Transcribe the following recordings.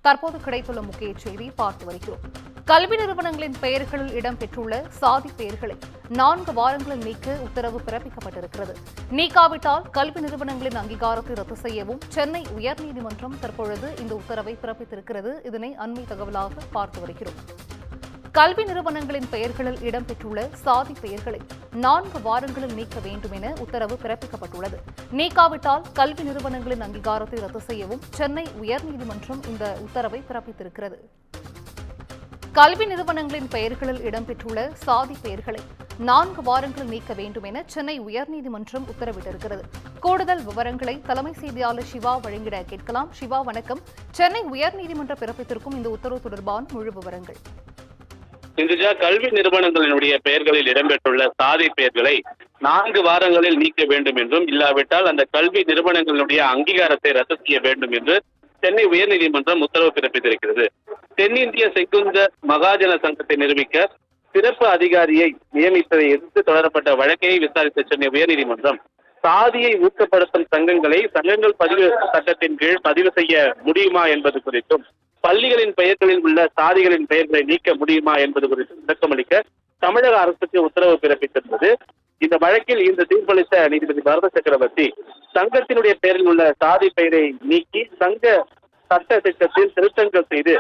தற்போது கிடைத்துள்ள முக்கிய செய்தி பார்த்து வருகிறோம். கல்வி நிறுவனங்களின் பெயர்களில் இடம்பெற்றுள்ள சாதி பெயர்களை 4 வாரங்களில் நீக்க உத்தரவு பிறப்பிக்கப்பட்டிருக்கிறது. நீக்காவிட்டால் கல்வி நிறுவனங்களின் அங்கீகாரத்தை ரத்து செய்யவும் சென்னை உயர்நீதிமன்றம் தற்பொழுது இந்த உத்தரவை பிறப்பித்திருக்கிறது. இதனை அண்மை தகவலாக பார்த்து வருகிறோம். கல்வி நிறுவனங்களின் பெயர்களில் இடம்பெற்றுள்ள சாதி பெயர்களை 4 வாரங்களில் நீக்க வேண்டும் என உத்தரவு பிறப்பிக்கப்பட்டுள்ளது. நீக்காவிட்டால் கல்வி நிறுவனங்களின் அங்கீகாரத்தை ரத்து செய்யவும் சென்னை உயர்நீதிமன்றம் இந்த உத்தரவை பிறப்பித்திருக்கிறது. கல்வி நிறுவனங்களின் பெயர்களில் இடம்பெற்றுள்ள சாதி பெயர்களை 4 வாரங்களில் நீக்க வேண்டும் என சென்னை உயர்நீதிமன்றம் உத்தரவிட்டிருக்கிறது. கூடுதல் விவரங்களை தலைமை செய்தியாளர் சிவா வழங்கிட கேட்கலாம். சிவா, வணக்கம். சென்னை உயர்நீதிமன்றம் பிறப்பித்திருக்கும் இந்த உத்தரவு தொடர்பான முழு விவரங்கள். இந்துஜா, கல்வி நிறுவனங்களினுடைய பெயர்களில் இடம்பெற்றுள்ள சாதி பெயர்களை 4 வாரங்களில் நீக்க வேண்டும் என்றும், இல்லாவிட்டால் அந்த கல்வி நிறுவனங்களுடைய அங்கீகாரத்தை ரத்து செய்ய வேண்டும் என்று சென்னை உயர்நீதிமன்றம் உத்தரவு பிறப்பித்திருக்கிறது. தென்னிந்திய செங்குந்த மகாஜன சங்கத்தை நிரூபிக்க சிறப்பு அதிகாரியை நியமித்ததை எதிர்த்து தொடரப்பட்ட வழக்கையை விசாரித்த சென்னை உயர்நீதிமன்றம் சாதியை ஊக்கப்படுத்தும் சங்கங்கள் பதிவு சட்டத்தின் கீழ் பதிவு செய்ய முடியுமா என்பது குறித்தும், பள்ளிகளின் பெயர்களில் உள்ள சாதிகளின் பெயர்களை நீக்க முடியுமா என்பது குறித்து விளக்கமளிக்க தமிழக அரசுக்கு உத்தரவு பிறப்பித்திருந்தது. இந்த வழக்கில் இந்த தீர்ப்பளித்த நீதிபதி பரத சக்கரவர்த்தி சங்கத்தினுடைய பெயரில் உள்ள சாதி பெயரை நீக்கி சங்க சட்ட திட்டத்தில் திருத்தங்கள் செய்து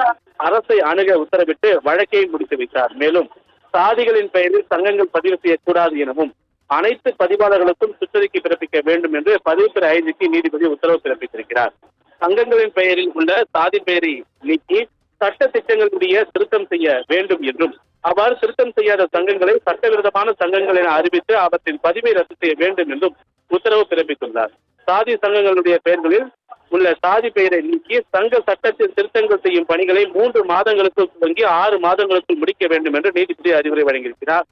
அரசை அணுக உத்தரவிட்டு வழக்கை முடித்து வைத்தார். மேலும் சாதிகளின் பெயரில் சங்கங்கள் பதிவு செய்யக்கூடாது எனவும் அனைத்து பதிவாளர்களுக்கும் சுற்றறிக்கை பிறப்பிக்க வேண்டும் என்று பதிவுத்துறை ஐஜிக்கு நீதிபதி உத்தரவு பிறப்பித்திருக்கிறார். சங்கங்களின் பெயரில் உள்ள சாதி பெயரை நீக்கி சட்ட திட்டங்களுடைய திருத்தம் செய்ய வேண்டும் என்றும், அவ்வாறு திருத்தம் செய்யாத சங்கங்களை சட்டவிரோதமான சங்கங்கள் என அறிவித்து அவற்றின் பதிவை ரத்து செய்ய வேண்டும் என்றும் உத்தரவு பிறப்பித்துள்ளார். சாதி சங்கங்களுடைய பெயர்களில் உள்ள சாதி பெயரை நீக்கி சங்க சட்டத்தில் திருத்தங்கள் செய்யும் பணிகளை 3 மாதங்களுக்குள் துவங்கி 6 மாதங்களுக்குள் முடிக்க வேண்டும் என்று நீதிபதி அறிவுரை வழங்கியிருக்கிறார்.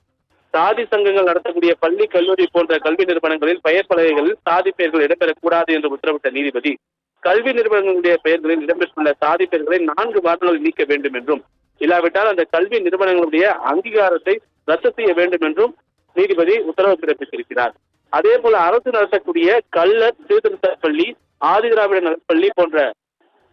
சாதி சங்கங்கள் நடத்தக்கூடிய பள்ளி, கல்லூரி போன்ற கல்வி நிறுவனங்களில் பெயர் பலகைகளில் சாதி பெயர்கள் இடம்பெறக்கூடாது என்று உத்தரவிட்ட நீதிபதி கல்வி நிறுவனங்களுடைய பெயர்களில் இடம்பெற்றுள்ள சாதி பெயர்களை 4 வாரங்களில் நீக்க வேண்டும் என்றும், இல்லாவிட்டால் அந்த கல்வி நிறுவனங்களுடைய அங்கீகாரத்தை ரத்து செய்ய வேண்டும் என்றும் நீதிபதி உத்தரவு பிறப்பித்திருக்கிறார். அதே போல அரசு நடத்தக்கூடிய கள்ளர் சீர்திருத்த பள்ளி, ஆதிதிராவிட நலப்பள்ளி போன்ற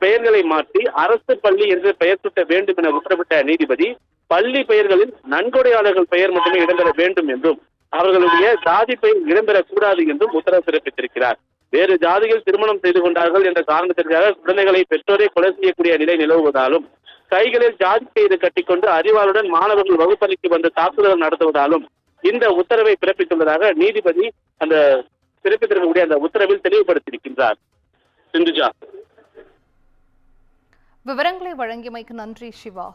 பெயர்களை மாற்றி அரசு பள்ளி என்று பெயர் சூட்ட வேண்டும் என உத்தரவிட்ட நீதிபதி பள்ளி பெயர்களில் நன்கொடையாளர்கள் பெயர் மட்டுமே இடம்பெற வேண்டும் என்றும், அவர்களுடைய ஜாதி பெயர் இடம்பெறக்கூடாது என்றும் உத்தரவு பிறப்பித்திருக்கிறார். வேறு ஜாதியில் திருமணம் செய்து கொண்டார்கள் என்ற காரணத்திற்காக குழந்தைகளை பெற்றோரை கொலை செய்யக்கூடிய நிலை நிலவுவதாலும், கைகளில் ஜாதி பெயரை கட்டிக்கொண்டு அறிவாளுடன் மாணவர்கள் வகுப்பறைக்கு வந்து தாக்குதல் நடத்துவதாலும் இந்த உத்தரவை பிறப்பித்துள்ளதாக நீதிபதி அந்த பிறப்பித்திருக்கக்கூடிய அந்த உத்தரவில் தெளிவுபடுத்தியிருக்கின்றார். சிந்துஜா, விவரங்களை வழங்கியமைக்கு நன்றி சிவா.